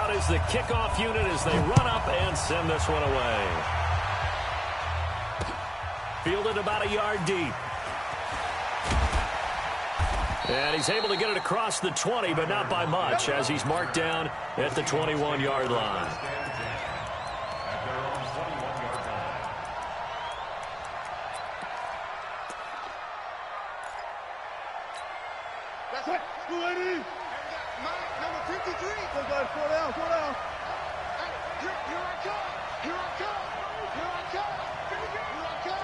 out is the kickoff unit as they run up and send this one away. Fielded about a yard deep. And he's able to get it across the 20, but not by much, as he's marked down at the 21-yard line. That's it. Number 53. Go down, go down. Here I come. Here I come. Here I come. Here I come.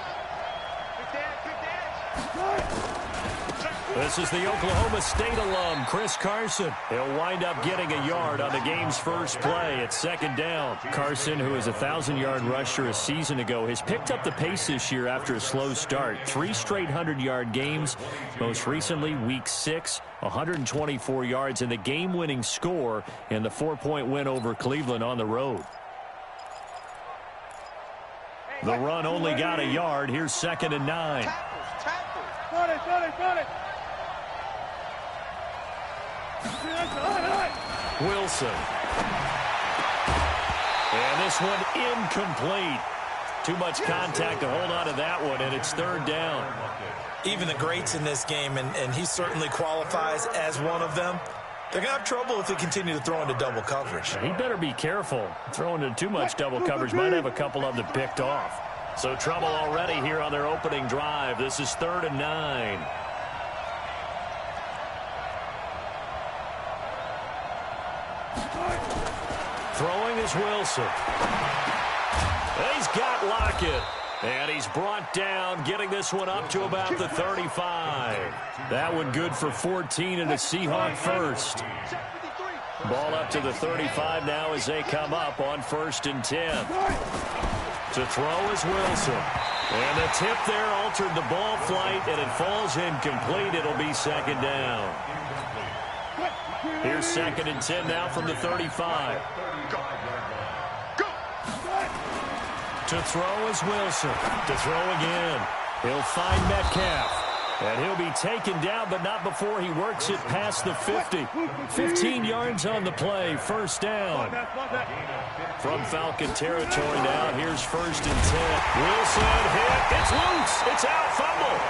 Good dad. This is the Oklahoma State alum, Chris Carson. He'll wind up getting a yard on the game's first play at second down. Carson, who is a 1,000-yard rusher a season ago, has picked up the pace this year after a slow start. 3 straight 100-yard games. Most recently, Week 6, 124 yards, and the game-winning score in the 4-point win over Cleveland on the road. The run only got a yard. Here's 2nd and 9. Got it. Wilson. And this one incomplete. Too much contact to hold on to that one, and it's 3rd down. Even the greats in this game, and he certainly qualifies as one of them, they're going to have trouble if they continue to throw into double coverage. He better be careful. Throwing into too much double coverage might have a couple of them picked off. So trouble already here on their opening drive. This is 3rd and 9. Throwing is Wilson. He's got Lockett. And he's brought down, getting this one up to about the 35. That one good for 14 and a Seahawk first. Ball up to the 35 now as they come up on 1st and 10. To throw is Wilson. And the tip there altered the ball flight, and it falls incomplete. It'll be 2nd down. Here's 2nd and 10 now from the 35. To throw is Wilson. To throw again. He'll find Metcalf. And he'll be taken down, but not before he works it past the 50. 15 yards on the play. 1st down. From Falcon territory now, here's 1st and 10. Wilson hit. It's loose. It's out. Fumble.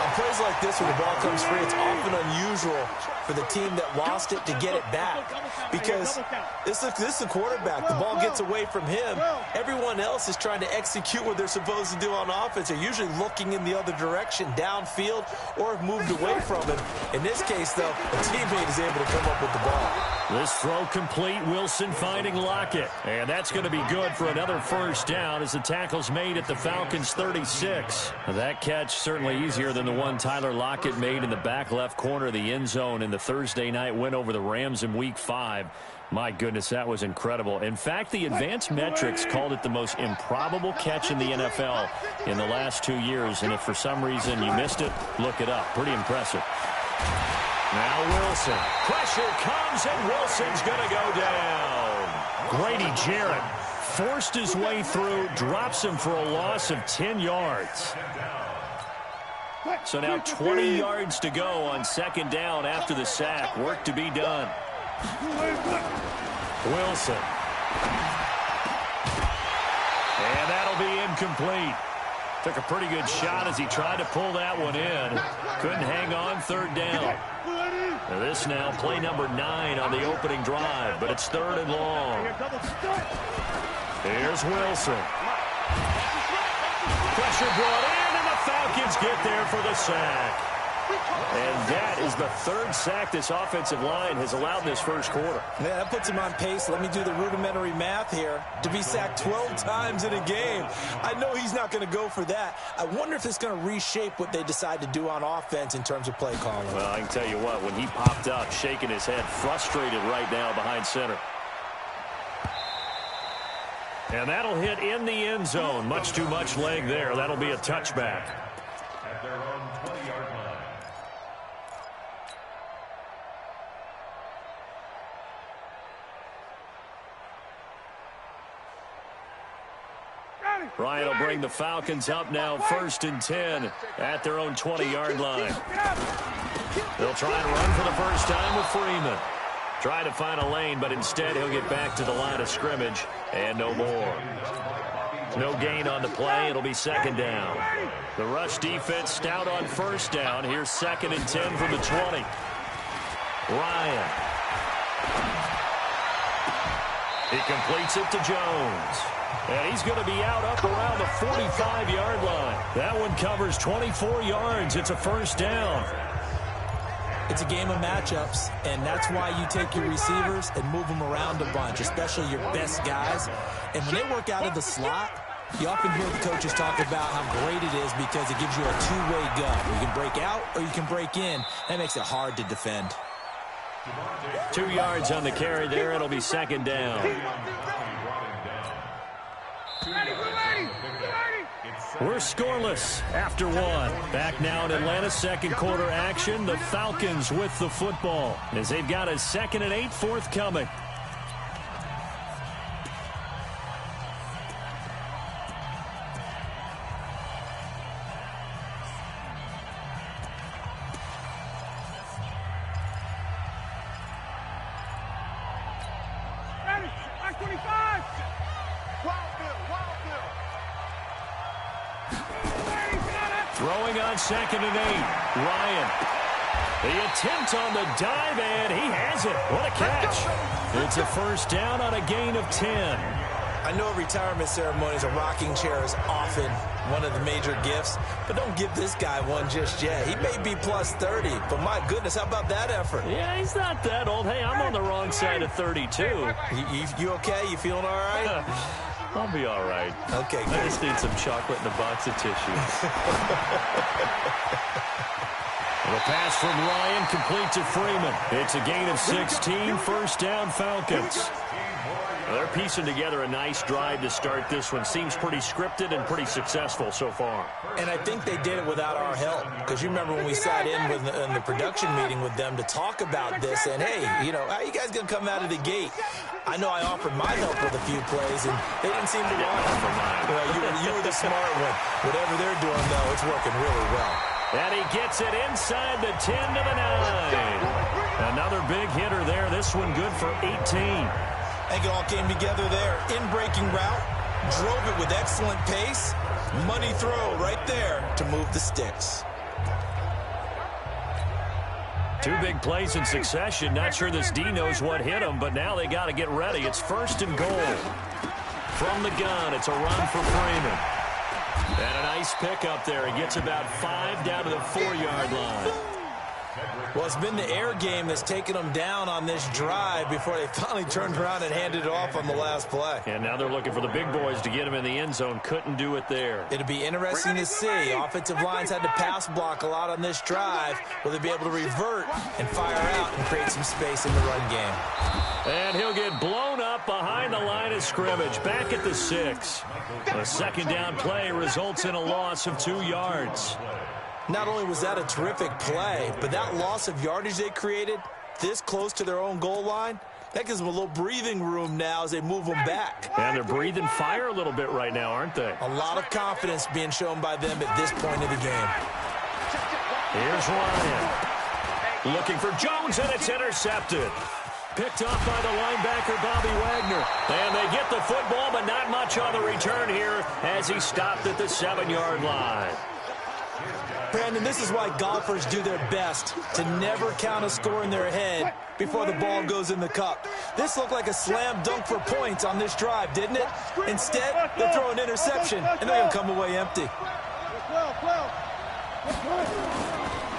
On plays like this where the ball comes free, it's often unusual for the team that lost it to get it back. Because this is the quarterback. The ball gets away from him. Everyone else is trying to execute what they're supposed to do on offense. They're usually looking in the other direction, downfield, or have moved away from him. In this case, though, a teammate is able to come up with the ball. This throw complete. Wilson finding Lockett. And that's going to be good for another 1st down as the tackle's made at the Falcons' 36. That catch certainly easier than the one Tyler Lockett made in the back left corner of the end zone in the Thursday night win over the Rams in Week 5. My goodness, that was incredible. In fact, the advanced metrics called it the most improbable catch in the NFL in the last 2 years. And if for some reason you missed it, look it up. Pretty impressive. Now Wilson. Pressure comes, and Wilson's going to go down. Grady Jarrett forced his way through, drops him for a loss of 10 yards. So now 20 yards to go on 2nd down after the sack. Work to be done. Wilson. And that'll be incomplete. Took a pretty good shot as he tried to pull that one in. Couldn't hang on. 3rd down. Now this now play number 9 on the opening drive, but it's 3rd and long. Here's Wilson. Pressure brought in, and the Falcons get there for the sack. And that is the 3rd sack this offensive line has allowed this first quarter. Yeah, that puts him on pace. Let me do the rudimentary math here. To be sacked 12 times in a game. I know he's not going to go for that. I wonder if it's going to reshape what they decide to do on offense in terms of play calling. Well, I can tell you what, when he popped up, shaking his head, frustrated right now behind center. And that'll hit in the end zone. Much too much leg there. That'll be a touchback. At their own 20-yard line. Ryan will bring the Falcons up now 1st and 10 at their own 20-yard line. They'll try and run for the first time with Freeman. Trying to find a lane, but instead he'll get back to the line of scrimmage and no more. No gain on the play. It'll be second down. The rush defense stout on first down. Here's 2nd and 10 from the 20. Ryan. He completes it to Jones. And he's going to be out up around the 45-yard line. That one covers 24 yards. It's a first down. It's a game of matchups, and that's why you take your receivers and move them around a bunch, especially your best guys. And when they work out of the slot, you often hear the coaches talk about how great it is because it gives you a two-way gun. You can break out or you can break in. That makes it hard to defend. 2 yards on the carry there. It'll be second down. We're scoreless after one. Back now in Atlanta's second quarter action. The Falcons with the football as they've got a 2nd and 8 forthcoming. Throwing on 2nd and 8. Ryan. The attempt on the dive, and he has it. What a catch. It's a first down on a gain of 10. I know retirement ceremonies, a rocking chair is often one of the major gifts, but don't give this guy one just yet. He may be plus 30, but my goodness, how about that effort? Yeah, he's not that old. Hey, I'm on the wrong side of 32. You okay? You feeling all right? I'll be all right. Okay, good. I just need some chocolate and a box of tissues. The pass from Ryan complete to Freeman. It's a gain of 16, first down Falcons. They're piecing together a nice drive to start this one. Seems pretty scripted and pretty successful so far. And I think they did it without our help. Because you remember when we sat in the production meeting with them to talk about this. And, hey, you know, how are you guys going to come out of the gate? I know I offered my help with a few plays, and they didn't seem to want it. You were the smart one. Whatever they're doing, though, it's working really well. And he gets it inside the 10 to the 9. Another big hitter there. This one good for 18. I think it all came together there. In-breaking route, drove it with excellent pace. Money throw right there to move the sticks. 2 big plays in succession. Not sure this D knows what hit him, but now they got to get ready. It's 1st and goal. From the gun, it's a run for Freeman. And a nice pickup there. He gets about 5 down to the 4-yard line. Well, it's been the air game that's taken them down on this drive before they finally turned around and handed it off on the last play. And now they're looking for the big boys to get him in the end zone. Couldn't do it there. It'll be interesting to see. Offensive lines had to pass block a lot on this drive. Will they be able to revert and fire out and create some space in the run game? And he'll get blown up behind the line of scrimmage. Back at the 6. A second down play results in a loss of 2 yards. Not only was that a terrific play, but that loss of yardage they created this close to their own goal line, that gives them a little breathing room now as they move them back. And they're breathing fire a little bit right now, aren't they? A lot of confidence being shown by them at this point of the game. Here's Ryan. Looking for Jones, and it's intercepted. Picked off by the linebacker, Bobby Wagner. And they get the football, but not much on the return here as he stopped at the 7-yard line. Brandon, this is why golfers do their best to never count a score in their head before the ball goes in the cup. This looked like a slam dunk for points on this drive, didn't it? Instead, they'll throw an interception, and they're going to come away empty.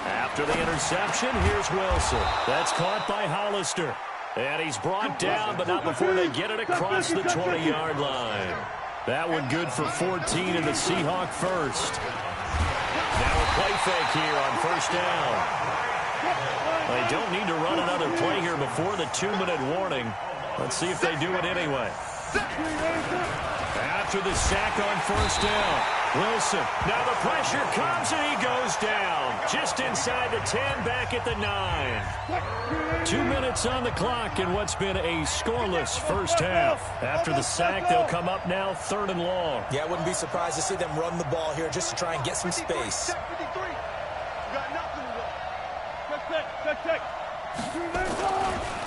After the interception, here's Wilson. That's caught by Hollister. And he's brought down, but not before they get it across the 20-yard line. That one good for 14 in the Seahawk first. Now a play fake here on first down. They don't need to run another play here before the 2-minute warning. Let's see if they do it anyway. After the sack on first down, Wilson. Now the pressure comes and he goes down. Just inside the 10, back at the 9. 2 minutes on the clock in what's been a scoreless first half. After the sack, they'll come up now 3rd and long. Yeah, I wouldn't be surprised to see them run the ball here just to try and get some space.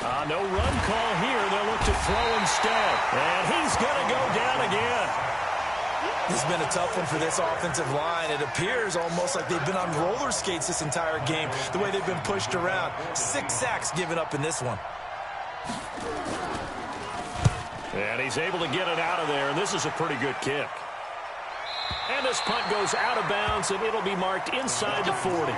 On no run call here. They'll look to throw instead. And he's going to go down again. This has been a tough one for this offensive line. It appears almost like they've been on roller skates this entire game, the way they've been pushed around. 6 sacks given up in this one. And he's able to get it out of there, and this is a pretty good kick. And this punt goes out of bounds, and it'll be marked inside the 40.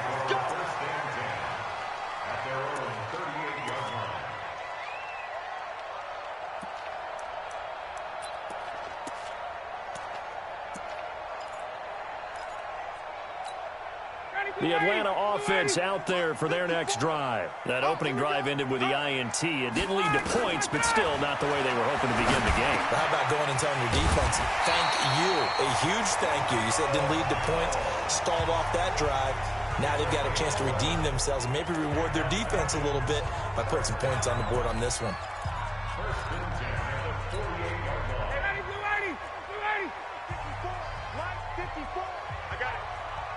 The Atlanta offense out there for their next drive. That opening drive ended with the INT. It didn't lead to points, but still not the way they were hoping to begin the game. How about going and telling your defense, thank you, a huge thank you. You said it didn't lead to points, stalled off that drive. Now they've got a chance to redeem themselves and maybe reward their defense a little bit by putting some points on the board on this one.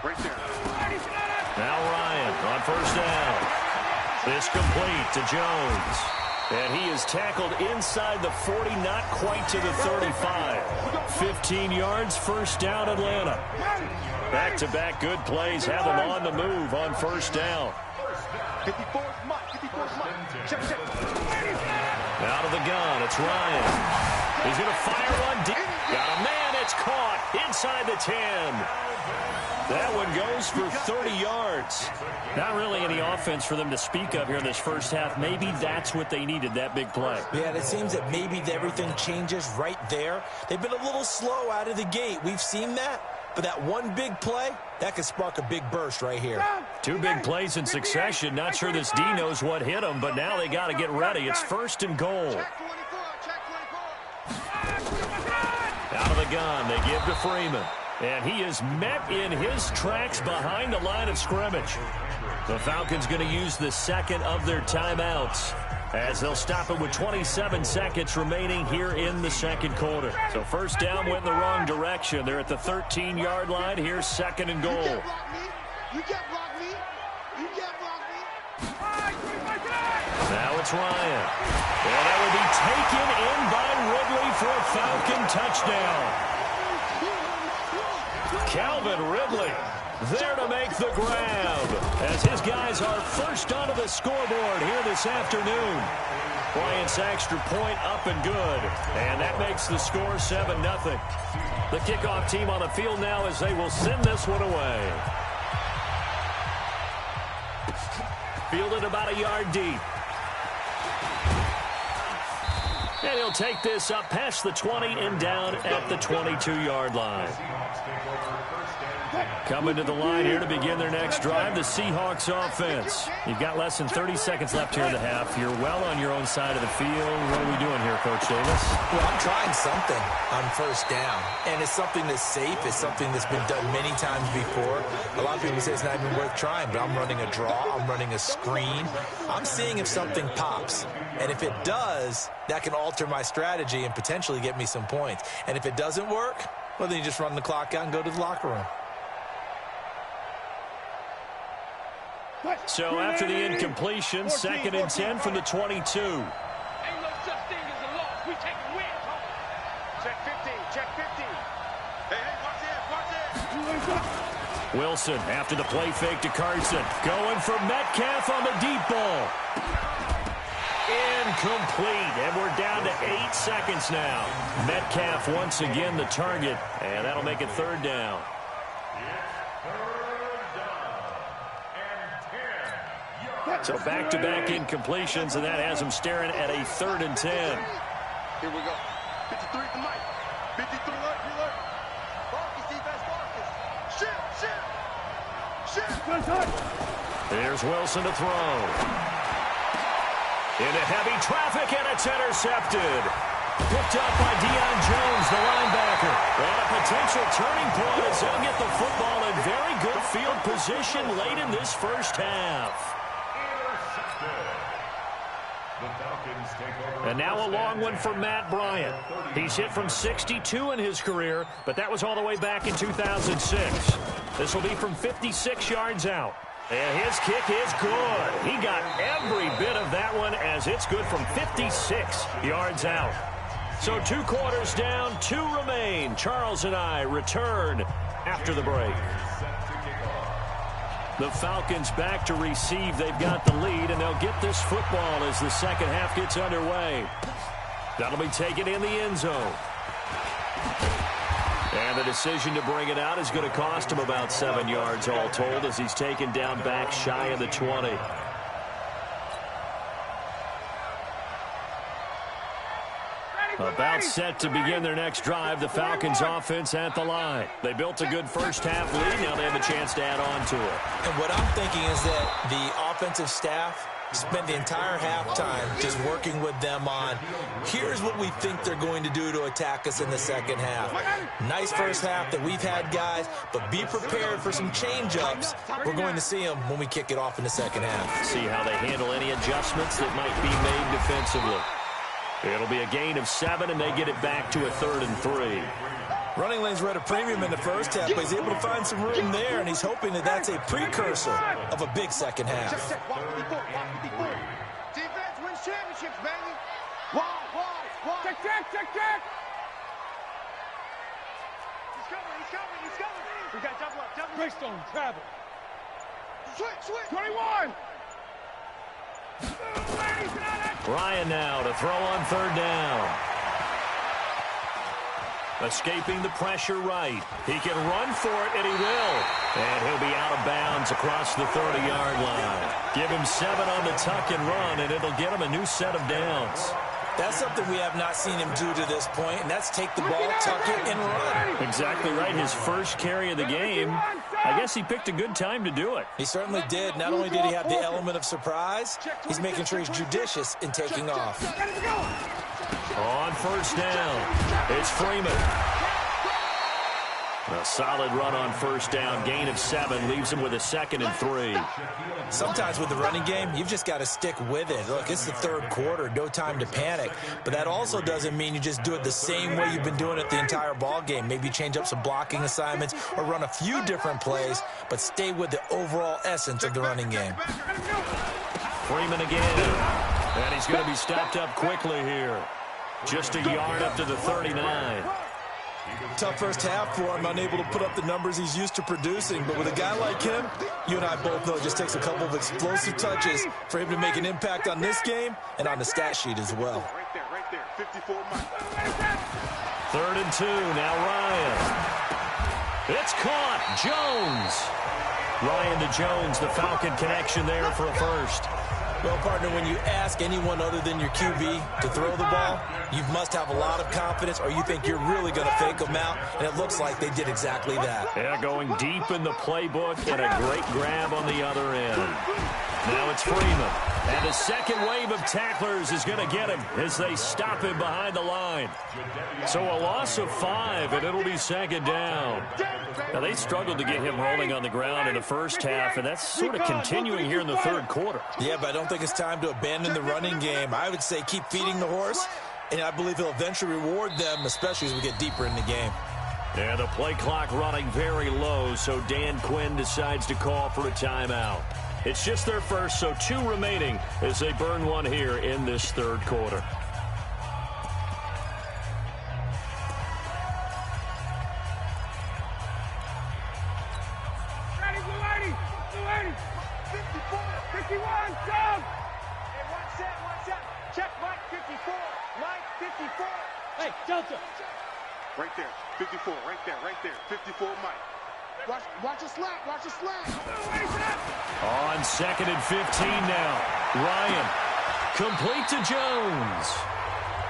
Right there. Now Ryan on first down. This complete to Jones. And he is tackled inside the 40, not quite to the 35. 15 yards, first down Atlanta. Back-to-back good plays have them on the move on first down. 54 Mike. Check. Out of the gun, it's Ryan. He's going to fire one deep. Got a man, it's caught inside the 10. That one goes for 30 yards. Not really any offense for them to speak of here in this first half. Maybe that's what they needed, that big play. Yeah, it seems that maybe everything changes right there. They've been a little slow out of the gate. We've seen that. But that one big play, that could spark a big burst right here. 2 big plays in succession. Not sure this D knows what hit him, but now they got to get ready. It's first and goal. Out of the gun, they give to Freeman. And he is met in his tracks behind the line of scrimmage. The Falcons going to use the second of their timeouts as they'll stop it with 27 seconds remaining here in the second quarter. So first down went in the wrong direction. They're at the 13-yard line. Here's second and goal. You can't block me. Now it's Ryan. And that will be taken in by Ridley for a Falcon touchdown. Calvin Ridley there to make the grab as his guys are first onto the scoreboard here this afternoon. Bryant's extra point up and good, and that makes the score 7-0. The kickoff team on the field now as they will send this one away. Fielded about a yard deep. And he'll take this up past the 20 and down at the 22-yard line. Coming to the line here to begin their next drive, the Seahawks offense. You've got less than 30 seconds left here in the half. You're well on your own side of the field. What are we doing here, Coach Davis? Well, I'm trying something on first down, and it's something that's safe. It's something that's been done many times before. A lot of people say it's not even worth trying, but I'm running a draw. I'm running a screen. I'm seeing if something pops, and if it does, that can alter my strategy and potentially get me some points. And if it doesn't work, well, then you just run the clock out and go to the locker room. So after the incompletion, 2nd and 10 from the 22. Ain't no such thing as a loss. We take a win. Check 50. Hey, watch this. Wilson after the play fake to Carson. Going for Metcalf on the deep ball. Incomplete, and we're down to 8 seconds now. Metcalf once again the target, and that'll make it 3rd down. So back-to-back incompletions, and that has them staring at a 3rd and 10. Here we go. 53 to Mike. 53 alert. Marcus, defense, Marcus. Shit. Here's Wilson to throw. Into heavy traffic, and it's intercepted. Picked up by Deion Jones, the linebacker. And a potential turning point as they'll get the football in very good field position late in this first half. And now a long one for Matt Bryant. He's hit from 62 in his career, but that was all the way back in 2006. This will be from 56 yards out. And his kick is good. He got every bit of that one as it's good from 56 yards out. So 2 quarters down, 2 remain. Charles and I return after the break. The Falcons back to receive. They've got the lead, and they'll get this football as the second half gets underway. That'll be taken in the end zone. And the decision to bring it out is going to cost him about 7 yards all told as he's taken down back shy of the 20. About set to begin their next drive. The Falcons offense at the line. They built a good first half lead. Now they have a chance to add on to it. And what I'm thinking is that the offensive staff spent the entire halftime just working with them on, here's what we think they're going to do to attack us in the second half. Nice first half that we've had, guys, but be prepared for some change-ups. We're going to see them when we kick it off in the second half. See how they handle any adjustments that might be made defensively. It'll be a gain of 7, and they get it back to a 3rd and 3. Running lanes were at a premium in the first half, but he's able to find some room there, and he's hoping that that's a precursor of a big second half. Defense wins championships, baby. Wide. Check. He's coming. We got double up. Greystone, travel. Switch. 21. Ryan now to throw on 3rd down. Escaping the pressure right. He can run for it, and he will. And he'll be out of bounds across the 30-yard line. Give him 7 on the tuck and run, and it'll get him a new set of downs. That's something we have not seen him do to this point, and that's take the ball, tuck it, and run. Exactly right. His first carry of the game. I guess he picked a good time to do it. He certainly did. Not only did he have the element of surprise, he's making sure he's judicious in taking off. On 1st down, it's Freeman. A solid run on 1st down. Gain of 7 leaves him with a 2nd and 3. Sometimes with the running game, you've just got to stick with it. Look, it's the 3rd quarter, no time to panic. But that also doesn't mean you just do it the same way you've been doing it the entire ball game. Maybe change up some blocking assignments or run a few different plays, but stay with the overall essence of the running game. Freeman again. And he's going to be stopped up quickly here. Just a yard up to the 39. Tough first half for him, unable to put up the numbers he's used to producing. But with a guy like him, you and I both know it just takes a couple of explosive touches for him to make an impact on this game and on the stat sheet as well. Right there. 54 Mike. 3rd and 2. Now Ryan. It's caught. Jones. Ryan to Jones, the Falcon connection there for a first. Well, partner, when you ask anyone other than your QB to throw the ball, you must have a lot of confidence or you think you're really going to fake them out, and it looks like they did exactly that. Yeah, going deep in the playbook and a great grab on the other end. Now it's Freeman. And the second wave of tacklers is going to get him as they stop him behind the line. So a loss of 5, and it'll be 2nd down. Now, they struggled to get him rolling on the ground in the first half, and that's sort of continuing here in the 3rd quarter. Yeah, but I don't think it's time to abandon the running game. I would say keep feeding the horse, and I believe he'll eventually reward them, especially as we get deeper in the game. And the play clock running very low, so Dan Quinn decides to call for a timeout. It's just their first, so 2 remaining as they burn one here in this 3rd quarter. Right there, 54, right there, 54 Mike. Watch a slap. On 2nd and 15 now. Ryan, complete to Jones.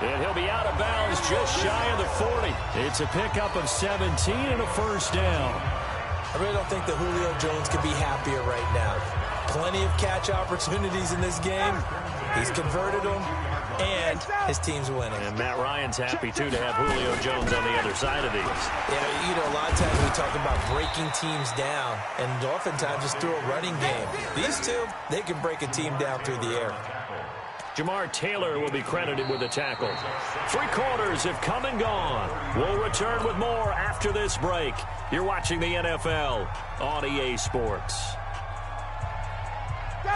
And he'll be out of bounds just shy of the 40. It's a pickup of 17 and a first down. I really don't think that Julio Jones could be happier right now. Plenty of catch opportunities in this game. He's converted them, and his team's winning. And Matt Ryan's happy, too, to have Julio Jones on the other side of these. Yeah, you know, a lot of times we talk about breaking teams down, and oftentimes just through a running game. These two, they can break a team down through the air. Jamar Taylor will be credited with a tackle. 3 quarters have come and gone. We'll return with more after this break. You're watching the NFL on EA Sports.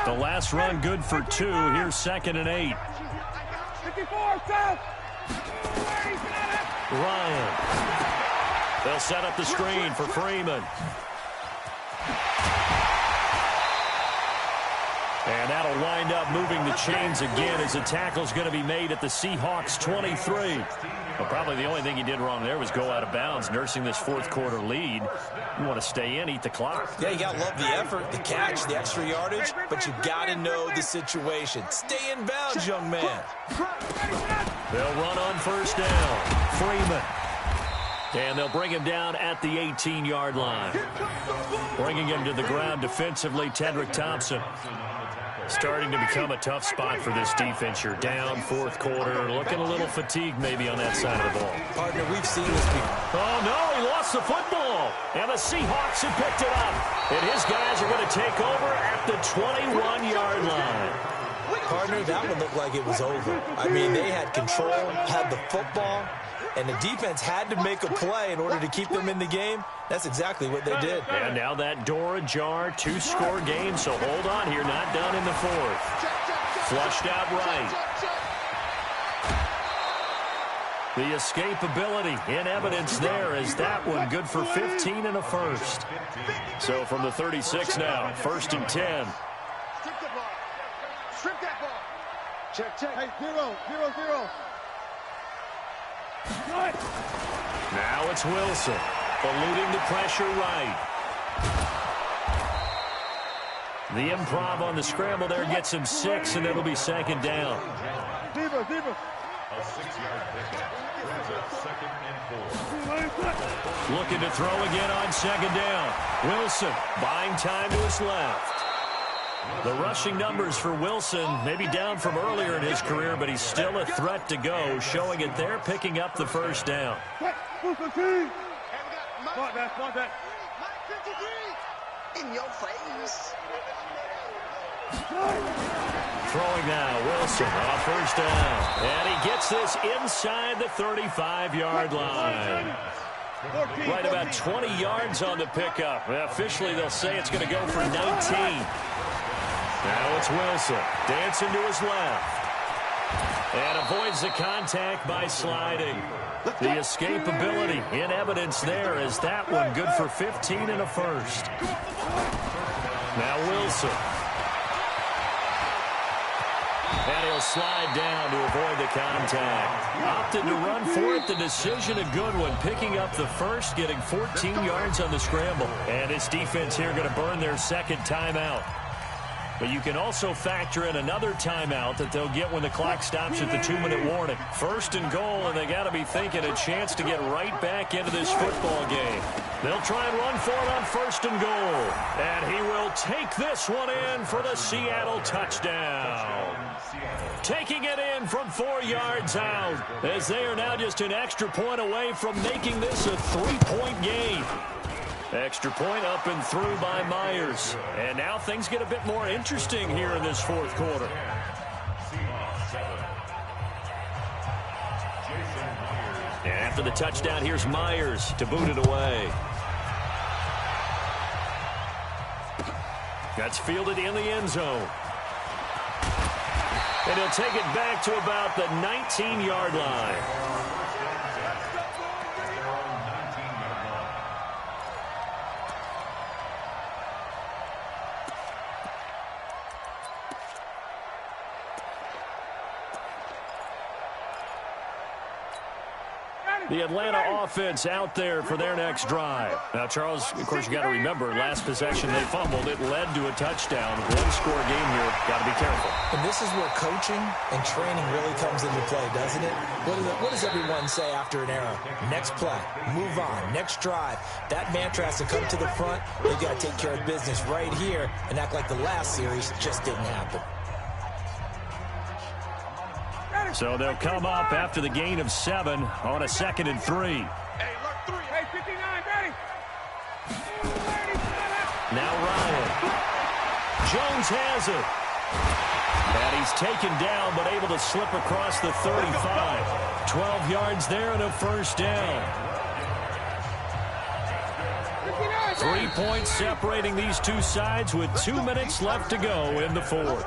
The last run good for 2. Here's 2nd and 8. 54, South. Ryan. They'll set up the screen for Freeman. And that'll wind up moving the chains again as the tackle's going to be made at the Seahawks 23. Well, probably the only thing he did wrong there was go out of bounds, nursing this fourth quarter lead. You want to stay in, eat the clock. Yeah, you got to love the effort, the catch, the extra yardage, but you got to know the situation. Stay in bounds, young man. They'll run on first down. Freeman. And they'll bring him down at the 18-yard line. Bringing him to the ground defensively, Tedrick Thompson. Starting to become a tough spot for this defense. You're down fourth quarter, looking a little fatigued maybe on that side of the ball. Partner, we've seen this before. Oh, no, he lost the football. And the Seahawks have picked it up. And his guys are going to take over at the 21-yard line. Partner, that one looked like it was over. I mean, they had control, had the football, and the defense had to make a play in order to keep them in the game. That's exactly what they did. And now that door ajar, 2-score game, so hold on here, not done in the fourth. Flushed out right. The escapability in evidence there as that one good for 15 and a first. So from the 36 now, 1st and 10. Strip that ball. Check. Hey, 0. Now it's Wilson, eluding the pressure right. The improv on the scramble there gets him 6, and it'll be 2nd down. Zebra. A 6-yard pickup. Brings up 2nd and 4. Looking to throw again on 2nd down. Wilson buying time to his left. The rushing numbers for Wilson maybe down from earlier in his career, but he's still a threat to go, showing it there, picking up the first down. In your face. Throwing now, Wilson on first down. And he gets this inside the 35-yard line. Right about 20 yards on the pickup. Officially, they'll say it's going to go for 19. Now it's Wilson, dancing to his left. And avoids the contact by sliding. The escapability in evidence there as that one good for 15 and a first. Now Wilson. And he'll slide down to avoid the contact. Opted to run for it. The decision a good one. Picking up the first, getting 14 yards on the scramble. And his defense here going to burn their 2nd timeout. But you can also factor in another timeout that they'll get when the clock stops at the 2-minute warning. 1st and goal, and they got to be thinking a chance to get right back into this football game. They'll try and run for it on 1st and goal. And he will take this one in for the Seattle touchdown. Taking it in from 4 yards out, as they are now just an extra point away from making this a 3-point game. Extra point up and through by Myers. And now things get a bit more interesting here in this fourth quarter. And after the touchdown, here's Myers to boot it away. That's fielded in the end zone. And he'll take it back to about the 19-yard line. The Atlanta offense out there for their next drive. Now, Charles, of course, you got to remember, last possession they fumbled. It led to a touchdown. 1-score game here. Got to be careful. And this is where coaching and training really comes into play, doesn't it? What does everyone say after an error? Next play, move on, next drive. That mantra has to come to the front. They've got to take care of business right here and act like the last series just didn't happen. So they'll come up after the gain of 7 on a 2nd and 3. Hey, look 3. Hey, 59, ready. Now Ryan. Jones has it. And he's taken down, but able to slip across the 35. 12 yards there and a first down. 59, 3 points separating these two sides with 2 minutes left to go in the fourth.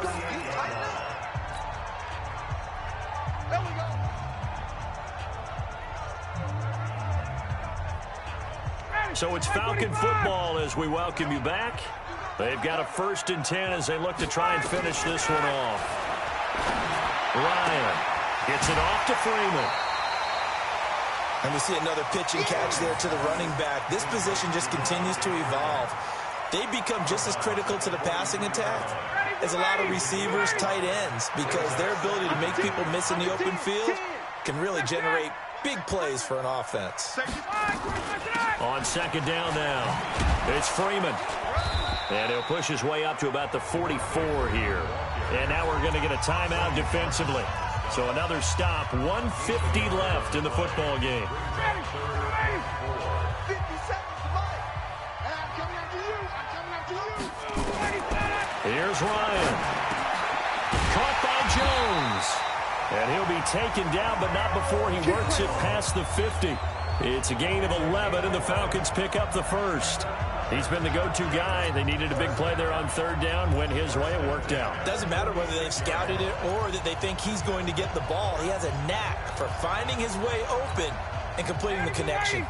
So it's Falcon football as we welcome you back. They've got a 1st and 10 as they look to try and finish this one off. Ryan gets it off to Freeman. And we see another pitch and catch there to the running back. This position just continues to evolve. They become just as critical to the passing attack as a lot of receivers, tight ends, because their ability to make people miss in the open field can really generate big plays for an offense. On 2nd down now, it's Freeman. And he'll push his way up to about the 44 here. And now we're going to get a timeout defensively. So another stop, 150 left in the football game. Here's Ryan. Caught by Jones. And he'll be taken down, but not before he works it past the 50. It's a gain of 11, and the Falcons pick up the 1st. He's been the go-to guy. They needed a big play there on 3rd down. Went his way. It worked out. Doesn't matter whether they've scouted it or that they think he's going to get the ball. He has a knack for finding his way open and completing the connection.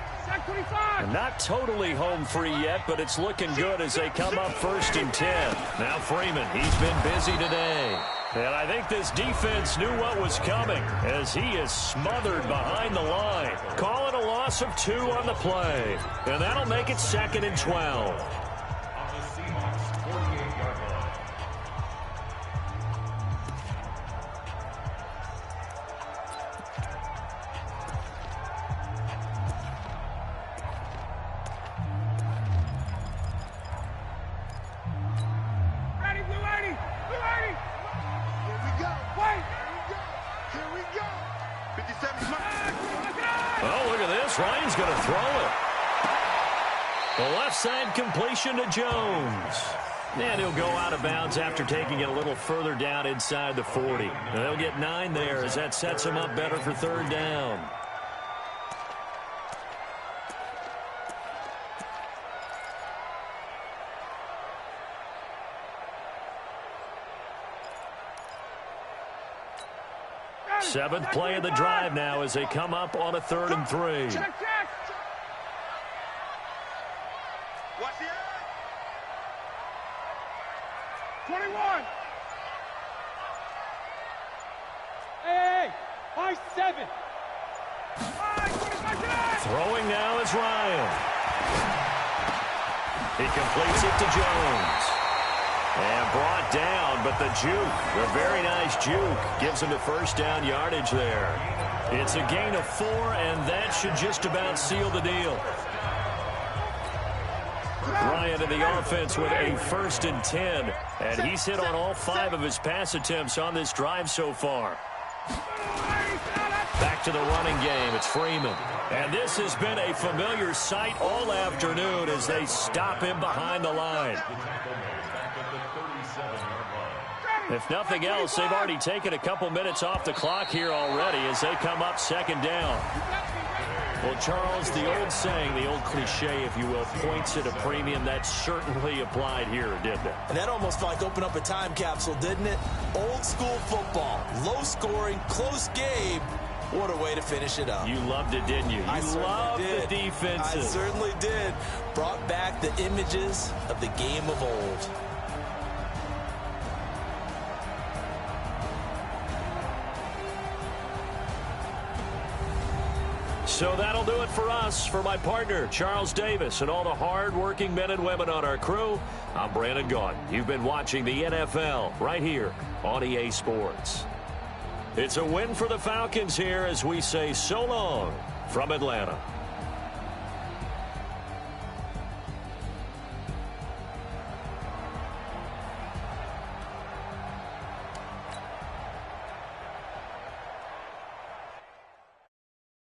Not totally home free yet, but it's looking good as they come up 1st and 10. Now Freeman, he's been busy today. And I think this defense knew what was coming as he is smothered behind the line. Calling a loss of 2 on the play. And that'll make it 2nd and 12. Ryan's going to throw it. The left side completion to Jones. And he'll go out of bounds after taking it a little further down inside the 40. And they'll get 9 there as that sets him up better for 3rd down. Seventh play of the drive now as they come up on a 3rd and 3. Watch the eye. 21. Hey, 5-7. Throwing now is Ryan. He completes it to Jones. And brought down, but the juke, a very nice juke, gives him the 1st down yardage there. It's a gain of 4, and that should just about seal the deal. Ryan in the offense with a 1st and 10, and he's hit on all 5 of his pass attempts on this drive so far. Back to the running game, it's Freeman. And this has been a familiar sight all afternoon as they stop him behind the line. If nothing else, they've already taken a couple minutes off the clock here already as they come up 2nd down. Well, Charles, the old saying, the old cliche, if you will, points at a premium, that certainly applied here, didn't it? And that almost felt like opened up a time capsule, didn't it? Old school football, low scoring, close game. What a way to finish it up. You loved it, didn't you? I loved did. The defenses. I certainly did. Brought back the images of the game of old. So that'll do it for us. For my partner, Charles Davis, and all the hard-working men and women on our crew, I'm Brandon Gaudin. You've been watching the NFL right here on EA Sports. It's a win for the Falcons here as we say so long from Atlanta.